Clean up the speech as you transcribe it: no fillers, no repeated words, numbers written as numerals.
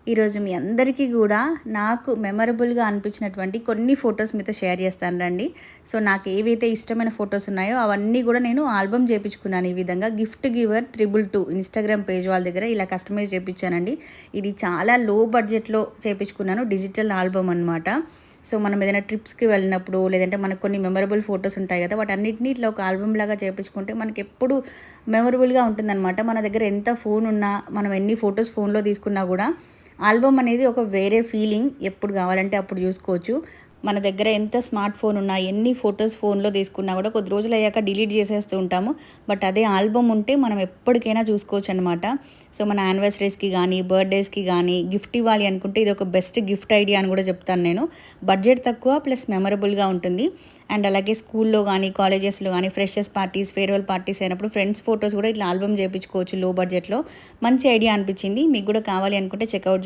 ఈరోజు మీ అందరికీ కూడా నాకు మెమరబుల్గా అనిపించినటువంటి కొన్ని ఫొటోస్ మీతో షేర్ చేస్తాను రండి. సో నాకు ఏవైతే ఇష్టమైన ఫొటోస్ ఉన్నాయో అవన్నీ కూడా నేను ఆల్బమ్ చేయించుకున్నాను. ఈ విధంగా గిఫ్ట్ గివర్ 222 ఇన్స్టాగ్రామ్ పేజ్ వాళ్ళ దగ్గర ఇలా కస్టమైజ్ చేయించానండి. ఇది చాలా లో బడ్జెట్లో చేయించుకున్నాను, డిజిటల్ ఆల్బమ్ అనమాట. సో మనం ఏదైనా ట్రిప్స్కి వెళ్ళినప్పుడు లేదంటే మనకు కొన్ని మెమరబుల్ ఫొటోస్ ఉంటాయి కదా, వాటన్నిటిని ఇట్లా ఒక ఆల్బమ్ లాగా చేయించుకుంటే మనకి ఎప్పుడు మెమరబుల్గా ఉంటుందన్నమాట. మన దగ్గర ఎంత ఫోన్ ఉన్నా, మనం ఎన్ని ఫొటోస్ ఫోన్లో తీసుకున్నా కూడా ఆల్బమ్ అనేది ఒక వేరే ఫీలింగ్. ఎప్పుడు కావాలంటే అప్పుడు చూసుకోవచ్చు. మన దగ్గర ఎంత స్మార్ట్ ఫోన్ ఉన్నా, ఎన్ని ఫొటోస్ ఫోన్లో తీసుకున్నా కూడా కొద్ది రోజులు అయ్యాక డిలీట్ చేసేస్తూ ఉంటాము. బట్ అదే ఆల్బమ్ ఉంటే మనం ఎప్పటికైనా చూసుకోవచ్చు అనమాట. సో మన యానివర్సరీస్కి కానీ, బర్త్డేస్కి కానీ గిఫ్ట్ ఇవ్వాలి అనుకుంటే ఇది ఒక బెస్ట్ గిఫ్ట్ ఐడియా అని కూడా చెప్తాను నేను. బడ్జెట్ తక్కువ ప్లస్ మెమరబుల్గా ఉంటుంది. అండ్ అలాగే స్కూల్లో కానీ, కాలేజెస్లో కానీ, ఫ్రెషర్స్ పార్టీస్, ఫేర్వెల్ పార్టీస్ అయినప్పుడు ఫ్రెండ్స్ ఫొటోస్ కూడా ఇట్లా ఆల్బమ్ చేయించుకోవచ్చు లో బడ్జెట్లో. మంచి ఐడియా అనిపించింది. మీకు కూడా కావాలి అనుకుంటే చెక్అవుట్